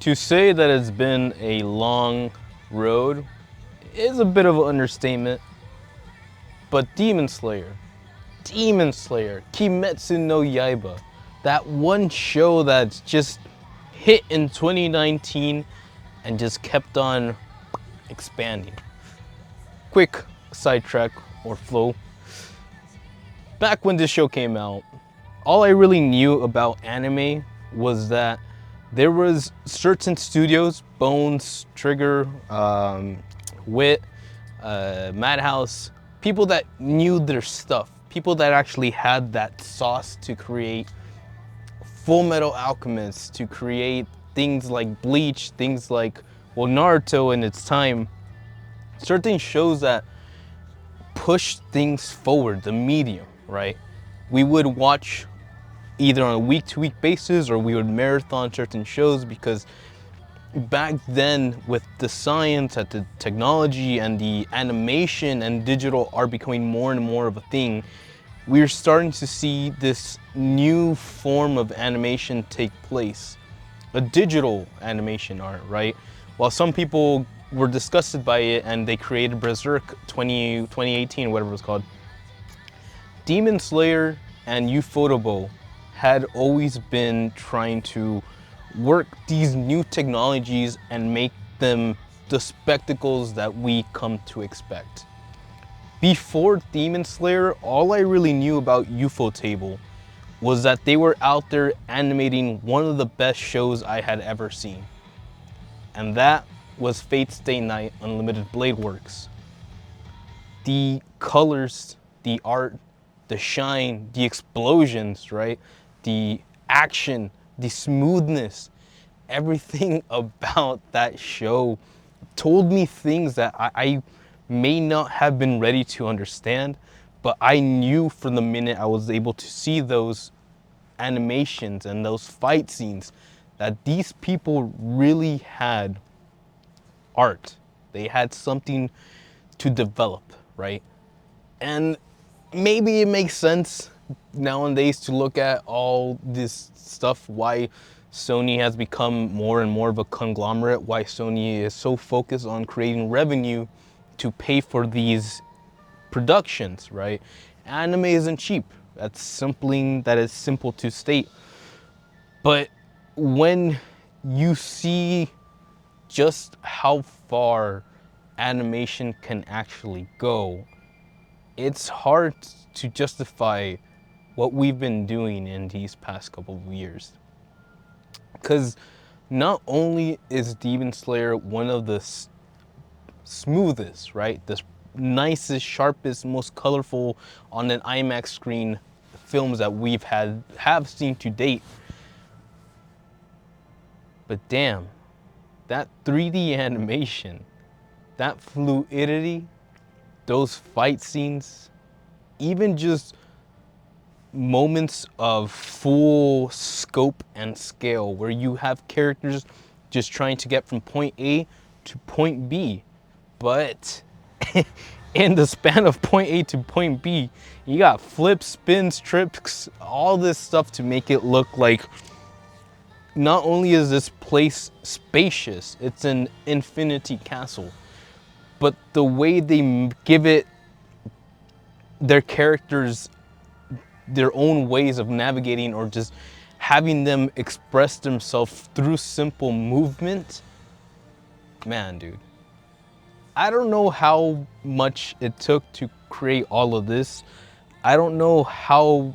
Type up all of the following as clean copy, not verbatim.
To say that it's been a long road is a bit of an understatement, but Demon Slayer, Kimetsunoyaiba, that one show that's just hit in 2019 and just kept on expanding. Quick sidetrack or flow. Back when this show came out, all I really knew about anime was that there was certain studios, Bones, Trigger, Wit, Madhouse, people that knew their stuff, people that actually had that sauce to create Full Metal Alchemist, to create things like Bleach, things like, well, Naruto in its time, certain shows that pushed things forward, the medium, right? We would watch either on a week-to-week basis or we would marathon certain shows because back then with the science and the technology and the animation and digital art becoming more and more of a thing, we're starting to see this new form of animation take place. A digital animation art, right? While some people were disgusted by it and they created Berserk 2018, whatever it was called, Demon Slayer and Ufotable had always been trying to work these new technologies and make them the spectacles that we come to expect. Before Demon Slayer, all I really knew about Ufotable was that they were out there animating one of the best shows I had ever seen. And that was Fate Stay Night Unlimited Blade Works. The colors, the art, the shine, the explosions, right? The action, the smoothness, everything about that show told me things that I may not have been ready to understand, but I knew from the minute I was able to see those animations and those fight scenes that these people really had art. They had something to develop, right? And maybe it makes sense nowadays to look at all this stuff, why Sony has become more and more of a conglomerate, why Sony is so focused on creating revenue to pay for these productions, right? Anime isn't cheap. That's something that is simple to state. But when you see just how far animation can actually go, it's hard to justify what we've been doing in these past couple of years. Because not only is Demon Slayer one of the smoothest, right? The nicest, sharpest, most colorful on an IMAX screen films that have seen to date. But damn, that 3D animation, that fluidity, those fight scenes, even just moments of full scope and scale where you have characters just trying to get from point A to point B, but in the span of point A to point B, you got flips, spins, trips, all this stuff to make it look like not only is this place spacious, it's an infinity castle, but the way they give it their characters their own ways of navigating or just having them express themselves through simple movement, man, dude. I don't know how much it took to create all of this. I don't know how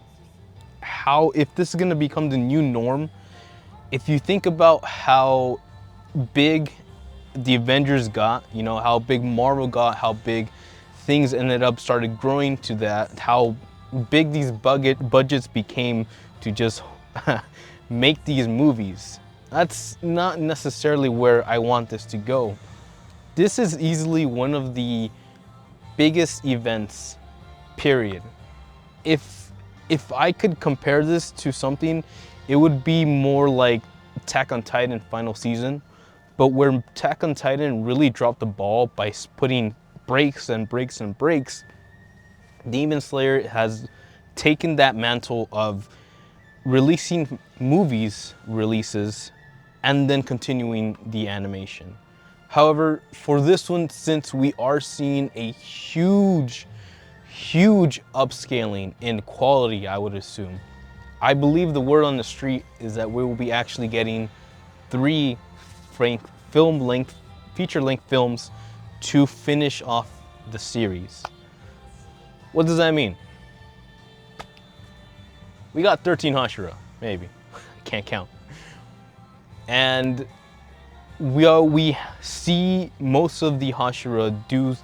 if this is gonna become the new norm. If you think about how big the Avengers got, you know, how big Marvel got, how big things ended up started growing to that, how big these budgets became to just make these movies. That's not necessarily where I want this to go. This is easily one of the biggest events, period. If I could compare this to something, it would be more like Attack on Titan final season, but where Attack on Titan really dropped the ball by putting breaks and breaks and breaks, Demon Slayer has taken that mantle of releasing releases and then continuing the animation. However, for this one, since we are seeing a huge upscaling in quality, I would assume, I believe the word on the street is that we will be actually getting 3 feature-length films to finish off the series. What does that mean? We got 13 Hashira, maybe. Can't count. And we see most of the Hashira do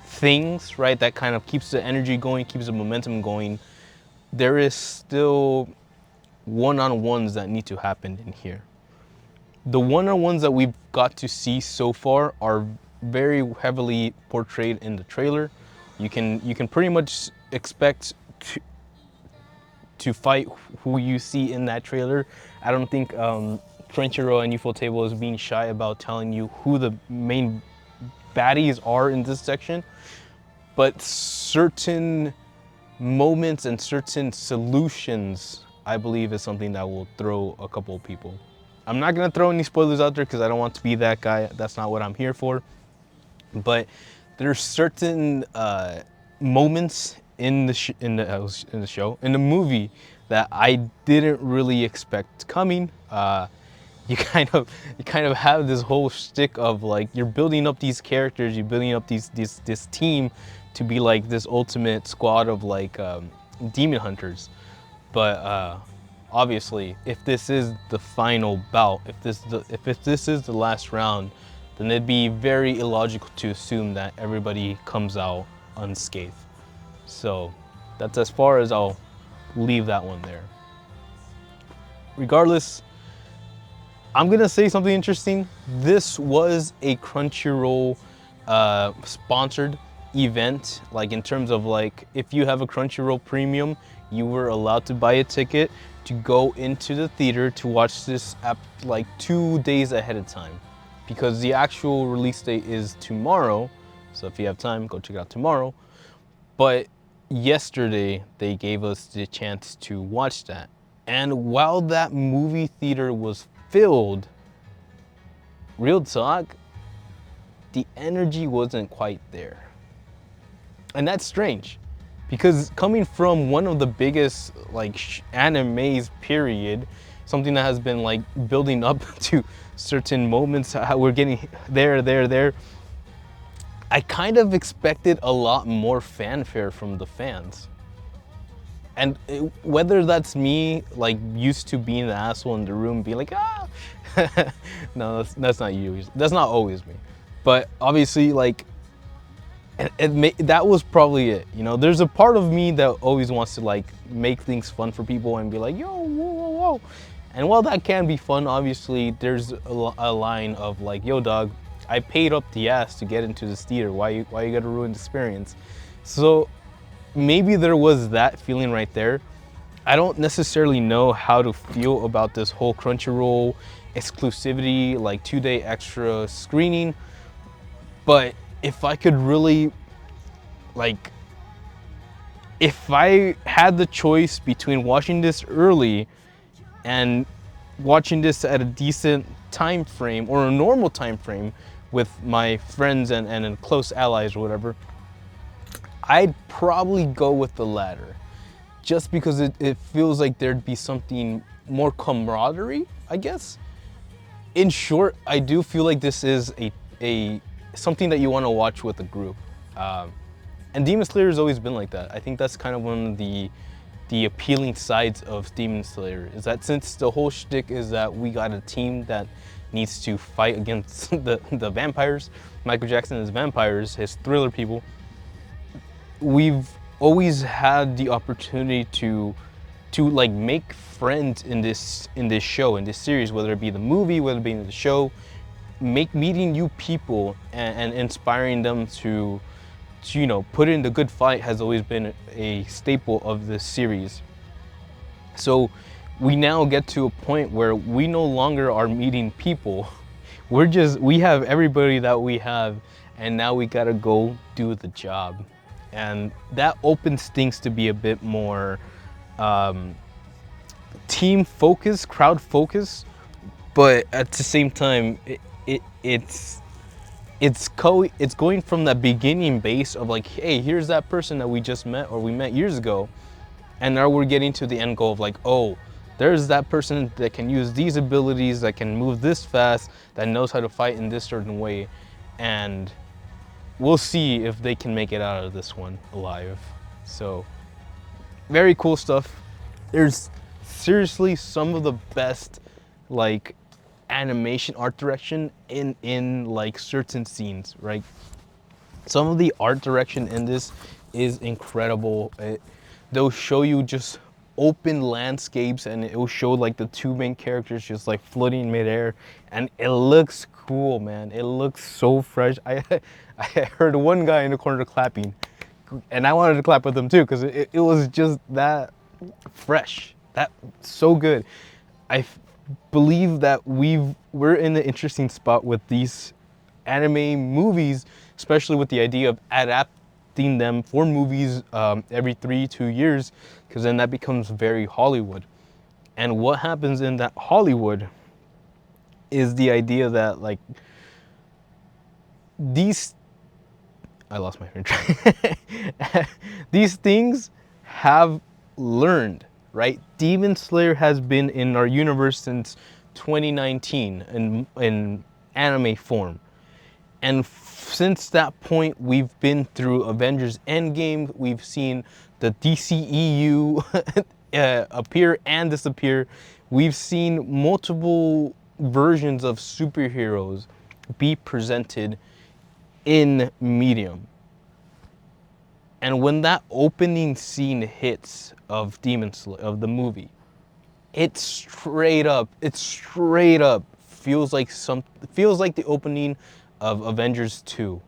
things, right, that kind of keeps the energy going, keeps the momentum going. There is still one-on-ones that need to happen in here. The one-on-ones that we've got to see so far are very heavily portrayed in the trailer. You can pretty much expect to fight who you see in that trailer. I don't think Crunchyroll and Ufotable is being shy about telling you who the main baddies are in this section, but certain moments and certain solutions, I believe, is something that will throw a couple of people. I'm not gonna throw any spoilers out there because I don't want to be that guy. That's not what I'm here for. But there's certain moments in the movie that I didn't really expect coming. You kind of have this whole shtick of like, you're building up these characters, you're building up this team to be like this ultimate squad of like demon hunters. But obviously, if this is the final bout, if this is the last round, then it'd be very illogical to assume that everybody comes out unscathed. So that's as far as I'll leave that one there. Regardless, I'm gonna say something interesting. This was a Crunchyroll sponsored event, like in terms of like, if you have a Crunchyroll premium, you were allowed to buy a ticket to go into the theater to watch this at like 2 days ahead of time, because the actual release date is tomorrow. So if you have time, go check it out tomorrow. But yesterday they gave us the chance to watch that, and while that movie theater was filled, real talk, the energy wasn't quite there. And that's strange, because coming from one of the biggest like animes period, something that has been like building up to certain moments, how we're getting there, I kind of expected a lot more fanfare from the fans. And whether that's me like used to being the asshole in the room, being like, ah, no, that's not you. That's not always me. But obviously, like, that was probably it. You know, there's a part of me that always wants to like make things fun for people and be like, yo, whoa. And while that can be fun, obviously there's a line of like, yo, dog, I paid up the ass to get into this theater. Why you gotta ruin the experience? So maybe there was that feeling right there. I don't necessarily know how to feel about this whole Crunchyroll exclusivity, like 2-day extra screening. But if I could really, like, if I had the choice between watching this early and watching this at a decent time frame or a normal time frame with my friends and close allies or whatever, I'd probably go with the latter, just because it feels like there'd be something more camaraderie, I guess. In short, I do feel like this is a something that you want to watch with a group. And Demon Slayer has always been like that. I think that's kind of one of the appealing sides of Demon Slayer, is that since the whole shtick is that we got a team that needs to fight against the vampires, Michael Jackson and his vampires, his thriller people, we've always had the opportunity to like make friends in this show, in this series, whether it be the movie, whether it be in the show, meeting new people and inspiring them to you know, put in the good fight has always been a staple of this series. So we now get to a point where we no longer are meeting people. We have everybody that we have, and now we gotta go do the job. And that opens things to be a bit more team focused, crowd focused, but at the same time, it's going from that beginning base of like, hey, here's that person that we just met or we met years ago, and now we're getting to the end goal of like, oh, there's that person that can use these abilities, that can move this fast, that knows how to fight in this certain way, and we'll see if they can make it out of this one alive. So very cool stuff. There's seriously some of the best like animation art direction in like certain scenes, right? Some of the art direction in this is incredible. They'll show you just open landscapes, and it will show like the two main characters just like floating in midair, and it looks cool, man. It looks so fresh. I heard one guy in the corner clapping, and I wanted to clap with him too because it was just that fresh, that so good. I believe that we're in an interesting spot with these anime movies, especially with the idea of adapting them for movies every 2 years, because then that becomes very Hollywood. And what happens in that Hollywood is the idea that like I lost my train. These things have learned, right? Demon Slayer has been in our universe since 2019 in anime form. And since that point, we've been through Avengers Endgame. We've seen the DCEU appear and disappear. We've seen multiple versions of superheroes be presented in medium. And when that opening scene hits of Demon Slayer, of the movie, it straight up feels like the opening of Avengers 2,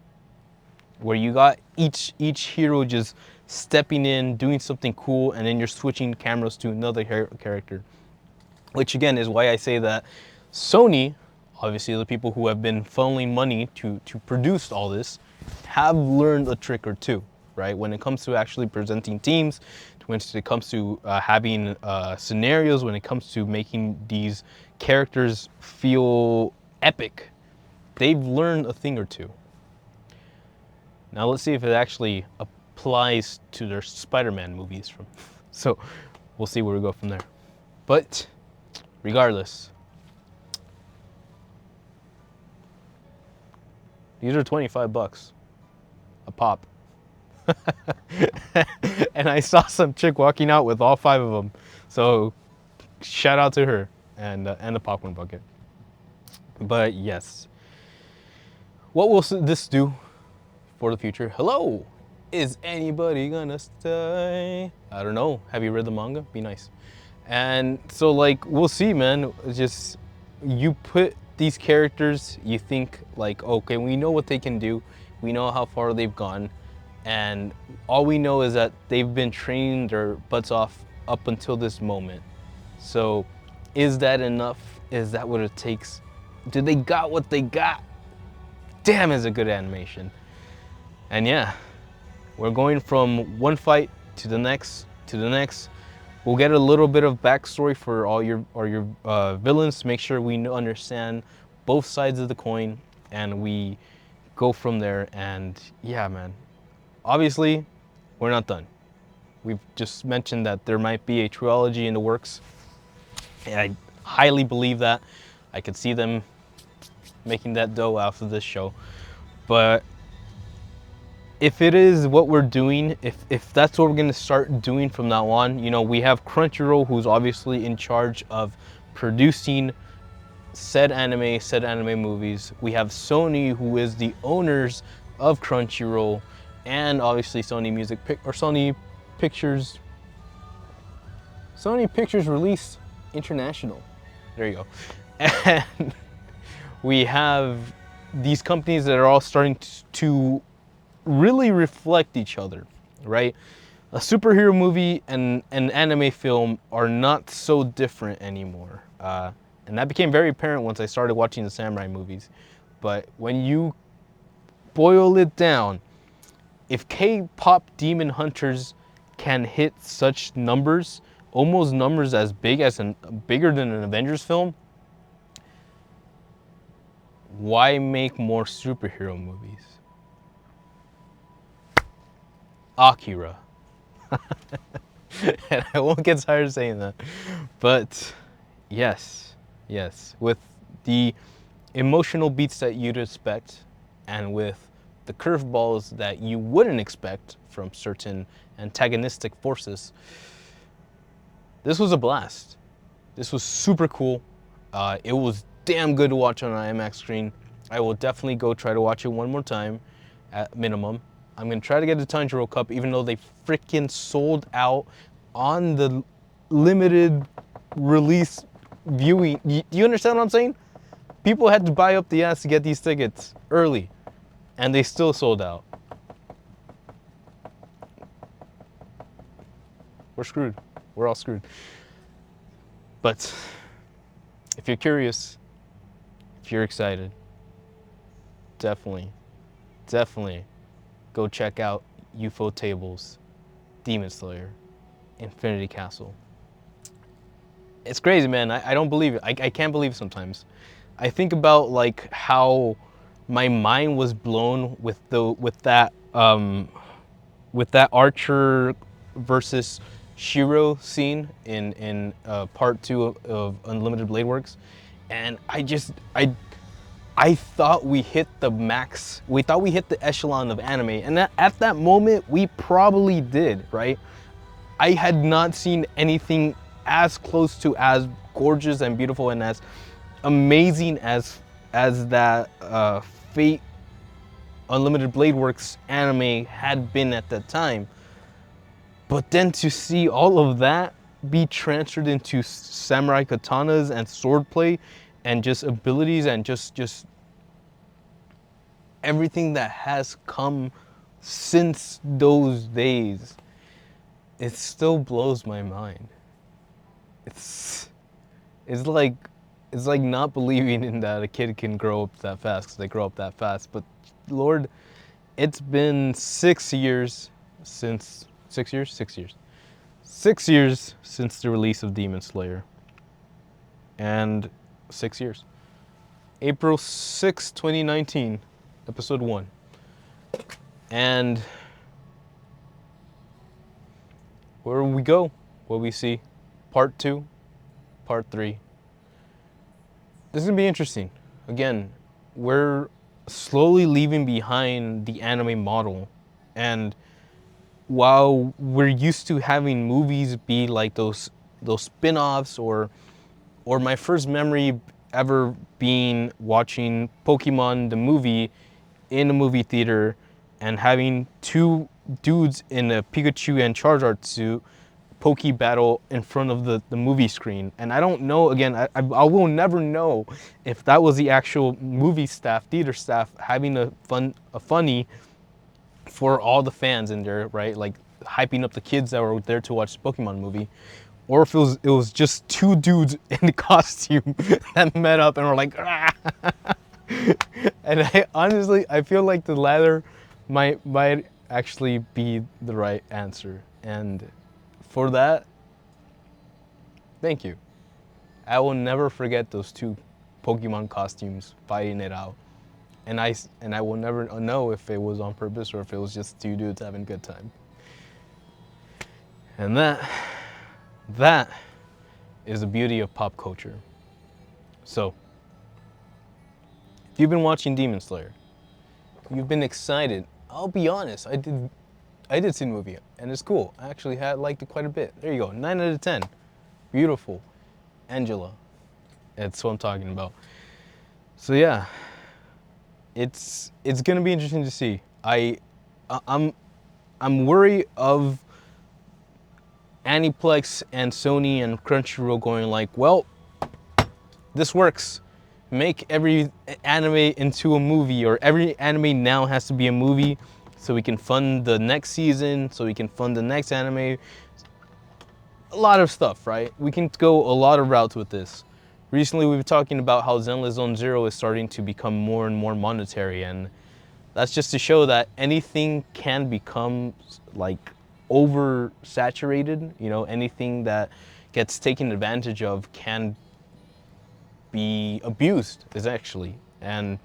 where you got each hero just stepping in, doing something cool, and then you're switching cameras to another character. Which again is why I say that Sony, obviously the people who have been funneling money to produce all this, have learned a trick or two, right? When it comes to actually presenting teams, when it comes to having scenarios, when it comes to making these characters feel epic, they've learned a thing or two. Now let's see if it actually applies to their Spider-Man movies. So we'll see where we go from there. But regardless, these are $25 a pop. And I saw some chick walking out with all 5 of them. So shout out to her and the popcorn bucket. But yes, what will this do for the future? Hello, is anybody gonna stay? I don't know. Have you read the manga? Be nice. And so like, we'll see, man. Just, you put these characters, you think like, okay, we know what they can do. We know how far they've gone. And all we know is that they've been training their butts off up until this moment. So is that enough? Is that what it takes? Do they got what they got? Damn, is a good animation. And yeah, we're going from one fight to the next, to the next. We'll get a little bit of backstory for all your villains to make sure we understand both sides of the coin, and we go from there. And yeah, man, obviously we're not done. We've just mentioned that there might be a trilogy in the works, and I highly believe that. I could see them making that dough after this show. But if it is what we're doing, if that's what we're gonna start doing from now on, you know, we have Crunchyroll, who's obviously in charge of producing said anime movies. We have Sony, who is the owners of Crunchyroll, and obviously Sony Pictures Release International. There you go. And we have these companies that are all starting to really reflect each other, right? A superhero movie and an anime film are not so different anymore. And that became very apparent once I started watching the samurai movies. But when you boil it down, if K-pop Demon Hunters can hit such numbers, almost numbers as big as bigger than an Avengers film, Why make more superhero movies? Akira. And I won't get tired of saying that. But yes, with the emotional beats that you'd expect and with the curveballs that you wouldn't expect from certain antagonistic forces, this was a blast. This was super cool. It was damn good to watch on an IMAX screen. I will definitely go try to watch it one more time at minimum. I'm gonna try to get the Tanjiro Cup, even though they freaking sold out on the limited release viewing. Do you understand what I'm saying? People had to buy up the ass to get these tickets early, and they still sold out. We're screwed. We're all screwed. But if you're curious, if you're excited, definitely go check out Ufotable Demon Slayer, Infinity Castle. It's crazy, man. I don't believe it. I can't believe it sometimes. I think about like how my mind was blown with that Archer versus Shiro scene in part 2 of Unlimited Blade Works, and I thought we hit the max. We thought we hit the echelon of anime, and at that moment we probably did, right? I had not seen anything as close to as gorgeous and beautiful and as amazing as that Fate Unlimited Blade Works anime had been at that time. But then to see all of that be transferred into samurai katanas and swordplay and just abilities and just everything that has come since those days, it still blows my mind. It's like not believing in that a kid can grow up that fast, because they grow up that fast. But Lord, it's been 6 years since 6 years? 6 years. 6 years since the release of Demon Slayer. And 6 years. April 6, 2019, episode 1. And where we go, what we see, part 2, part 3. This is gonna be interesting. Again, we're slowly leaving behind the anime model, and while we're used to having movies be like those spin-offs, or my first memory ever being watching Pokemon the movie in a movie theater and having two dudes in a Pikachu and Charizard suit Poke battle in front of the movie screen. And I don't know, again, I will never know if that was the actual movie staff, theater staff, having a funny for all the fans in there, right? Like hyping up the kids that were there to watch the Pokemon movie, or if it was just two dudes in costume that met up and were like, ah. And I feel like the latter might actually be the right answer. And for that, thank you. I will never forget those two Pokemon costumes fighting it out. And I will never know if it was on purpose or if it was just two dudes having a good time. And that is the beauty of pop culture. So, if you've been watching Demon Slayer, you've been excited. I'll be honest, I did see the movie, and it's cool. I actually liked it quite a bit. There you go, 9 out of 10. Beautiful. Angela. That's what I'm talking about. So yeah, it's gonna be interesting to see. I'm worried of Aniplex and Sony and Crunchyroll going like, well, this works. Make every anime into a movie, or every anime now has to be a movie so we can fund the next season, so we can fund the next anime. A lot of stuff, right? We can go a lot of routes with this. Recently, we've been talking about how Zenless Zone Zero is starting to become more and more monetary, and that's just to show that anything can become like oversaturated. You know, anything that gets taken advantage of can be abused, is actually. And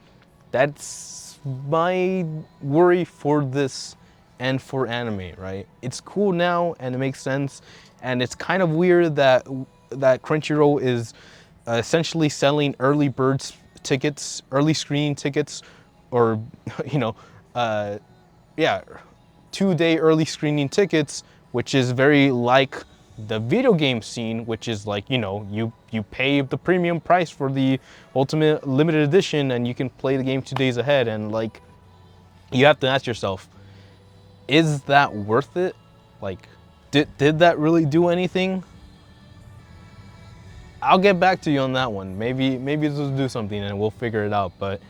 that's my worry for this and for anime, right? It's cool now and it makes sense, and it's kind of weird that Crunchyroll is essentially selling early birds tickets, early screening tickets, or you know, yeah, 2-day early screening tickets, which is very like the video game scene, which is like, you know, you pay the premium price for the ultimate limited edition and you can play the game 2 days ahead. And like, you have to ask yourself, is that worth it? Like, did that really do anything? I'll get back to you on that one. Maybe this will do something and we'll figure it out. But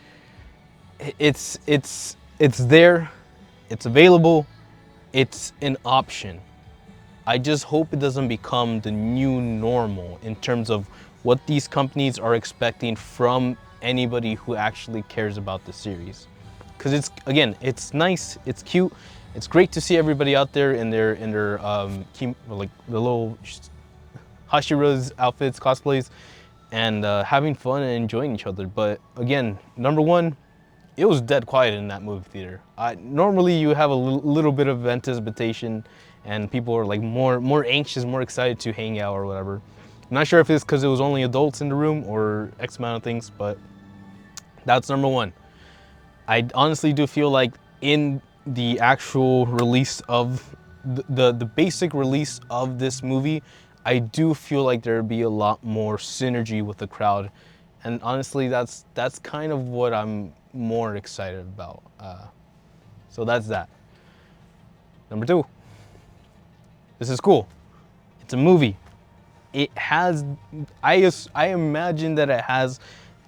it's there, it's available, it's an option. I just hope it doesn't become the new normal in terms of what these companies are expecting from anybody who actually cares about the series. Because it's, again, it's nice, it's cute, it's great to see everybody out there in their like the little Hashira's outfits, cosplays, and having fun and enjoying each other. But again, number one, it was dead quiet in that movie theater. Normally you have a little bit of anticipation and people are like more anxious, more excited to hang out or whatever. I'm not sure if it's because it was only adults in the room or X amount of things, but that's number one. I honestly do feel like in the actual release of the basic release of this movie, I do feel like there'd be a lot more synergy with the crowd. And honestly, that's kind of what I'm more excited about. So that's that. Number two, this is cool. It's a movie. It has, I imagine that it has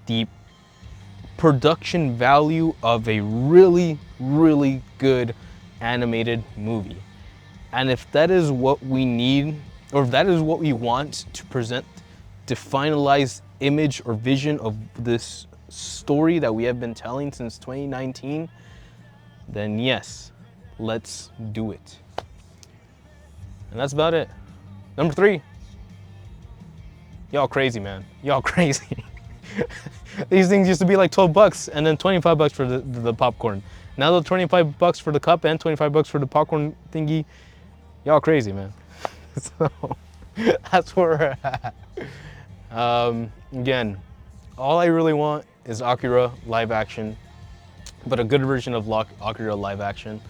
the production value of a really, really good animated movie. And if that is what we need, or if that is what we want to present the finalized image or vision of this story that we have been telling since 2019, then yes, let's do it. And that's about it. Number three, y'all crazy, man. Y'all crazy. These things used to be like 12 bucks and then 25 bucks for the popcorn. Now they're 25 bucks for the cup and 25 bucks for the popcorn thingy. Y'all crazy, man. So that's where we're at. Again, all I really want is Akira live action, but a good version of Akira live action.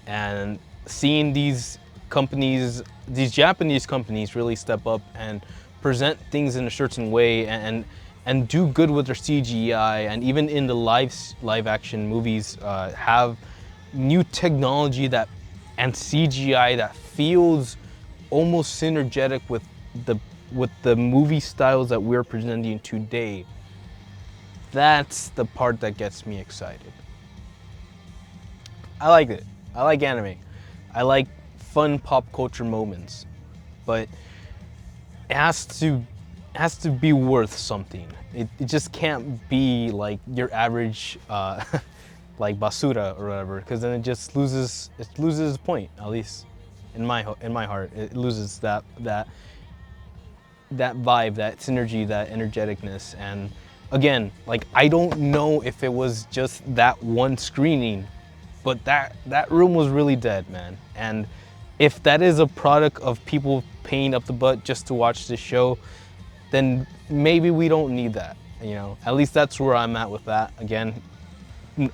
And seeing these companies, these Japanese companies really step up and present things in a certain way and do good with their CGI, and even in the live action movies have new technology and CGI that feels almost synergetic with the movie styles that we're presenting today. That's the part that gets me excited. I like it. I like anime. I like fun pop culture moments, but it has to be worth something. It just can't be like your average like basura or whatever, because then it just loses its point. At least in my heart, it loses that vibe, that synergy, that energeticness. And again, like, I don't know if it was just that one screening, but that room was really dead, man. And if that is a product of people paying up the butt just to watch this show, then maybe we don't need that, you know? At least that's where I'm at with that. Again,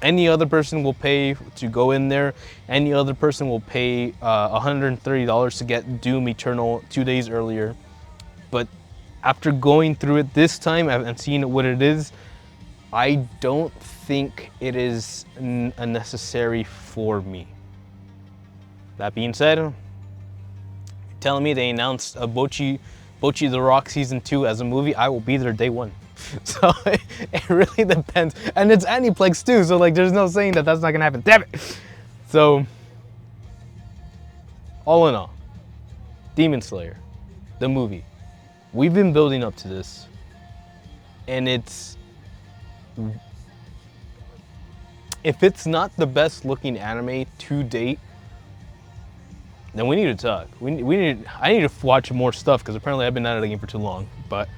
any other person will pay to go in there. Any other person will pay $130 to get Doom Eternal 2 days earlier. But after going through it this time and seeing what it is, I don't think it is a necessary for me. That being said, you're telling me they announced a Bocchi the Rock Season 2 as a movie, I will be there day one. So it really depends. And it's Aniplex too, so like there's no saying that that's not gonna happen. Damn it! So, all in all, Demon Slayer, the movie. We've been building up to this, and if it's not the best looking anime to date, then we need to talk. I need to watch more stuff, because apparently I've been out of the game for too long. But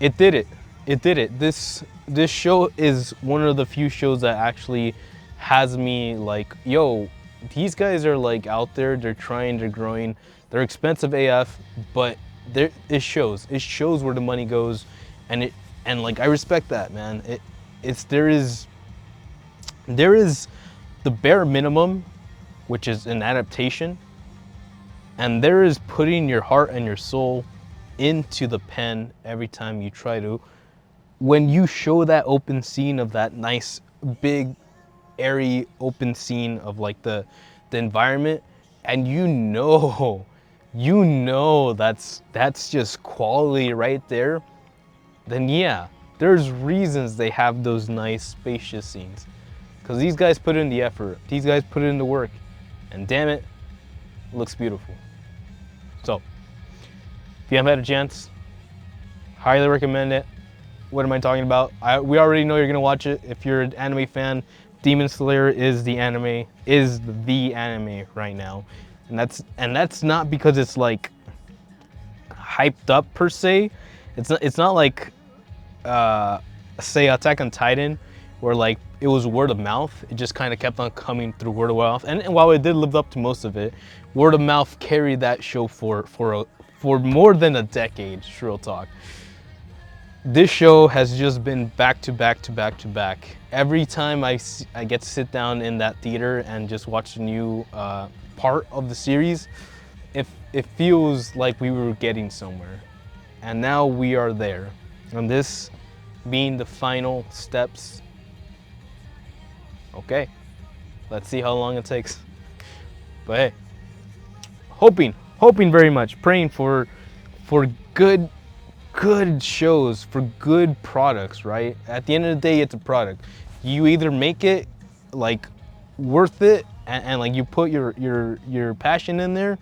it did it. it did it. This show is one of the few shows that actually has me like, yo, these guys are like out there, they're trying, they're growing, they're expensive AF, but it shows. It shows where the money goes, and like I respect that, man. There is the bare minimum, which is an adaptation, and there is putting your heart and your soul into the pen every time you try to. When you show that open scene of that nice, big, airy open scene of like the environment, and you know that's just quality right there, then yeah, there's reasons they have those nice spacious scenes. Because these guys put in the effort, these guys put in the work, and damn it, it looks beautiful. So, if you haven't had a chance, highly recommend it. What am I talking about? We already know you're gonna watch it. If you're an anime fan, Demon Slayer is the anime right now, and that's not because it's like hyped up per se. It's not like say Attack on Titan, where like it was word of mouth. It just kind of kept on coming through word of mouth, and while it did live up to most of it, word of mouth carried that show for more than a decade. Real talk. This show has just been back to back to back to back. Every time I get to sit down in that theater and just watch the new part of the series, it feels like we were getting somewhere. And now we are there. And this being the final steps. Okay, let's see how long it takes. But hey, hoping very much, praying for good shows, for good products, right? At the end of the day, it's a product. You either make it like worth it and like you put your passion in there,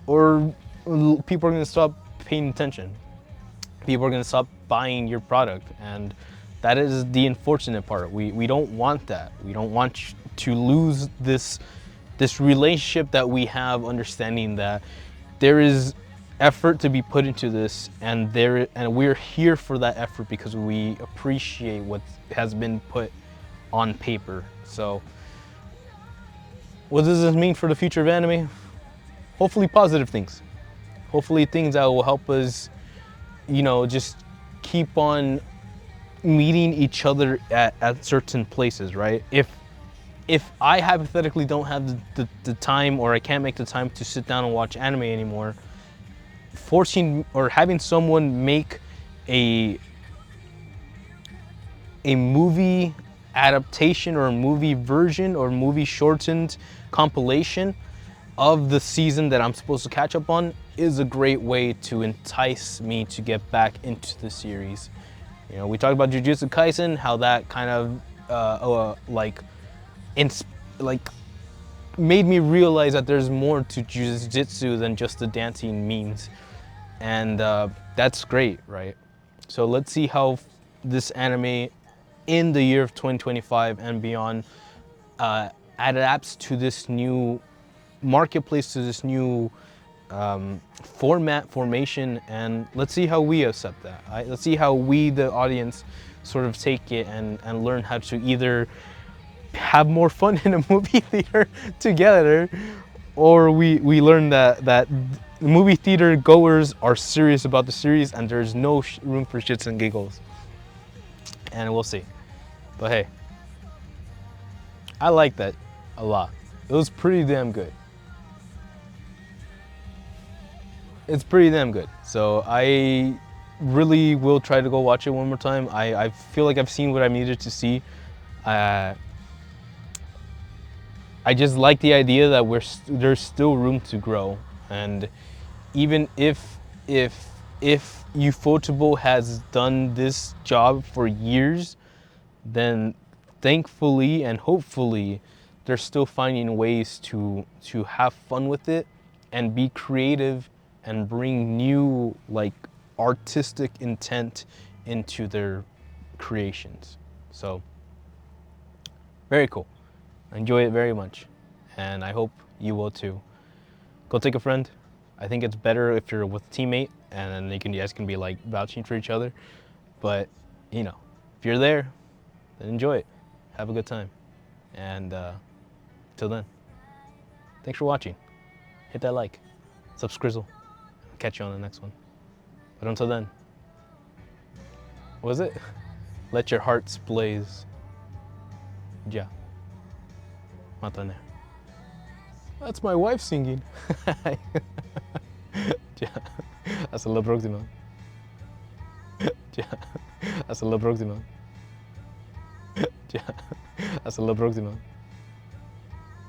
or people are gonna stop paying attention. People are gonna stop buying your product, and that is the unfortunate part. We don't want that. We don't want to lose this relationship that we have, understanding that there is effort to be put into this, and we're here for that effort because we appreciate what has been put on paper. So what does this mean for the future of anime? Hopefully positive things. Hopefully things that will help us, just keep on meeting each other at certain places, right? If I hypothetically don't have the time, or I can't make the time to sit down and watch anime anymore, forcing or having someone make a movie adaptation or a movie version or movie shortened compilation of the season that I'm supposed to catch up on is a great way to entice me to get back into the series. We talked about Jujutsu Kaisen, how that kind of made me realize that there's more to Jujutsu than just the dancing memes, and that's great, right? So let's see how this anime in the year of 2025 and beyond adapts to this new marketplace, to this new formation, and let's see how we accept that. Right? Let's see how we, the audience, sort of take it and learn how to either have more fun in a movie theater together, or we learn that movie theater goers are serious about the series and there's no room for shits and giggles. And we'll see. But hey, I like that a lot. It was pretty damn good. It's pretty damn good. So I really will try to go watch it one more time. I feel like I've seen what I needed to see. I just like the idea that there's still room to grow, and even if Ufotable has done this job for years, then thankfully and hopefully they're still finding ways to have fun with it and be creative and bring new artistic intent into their creations. So very cool. I enjoy it very much, and I hope you will too. Go take a friend. I think it's better if you're with a teammate, and then you guys can be vouching for each other. But you know, if you're there, then enjoy it. Have a good time. And till then, thanks for watching. Hit that like, subscrizzle. Catch you on the next one. But until then, what was it? Let your hearts blaze. Ja. Mata ne. That's my wife singing. Ja. Hasta la próxima. Ja. Hasta la próxima. Ja. Hasta la próxima.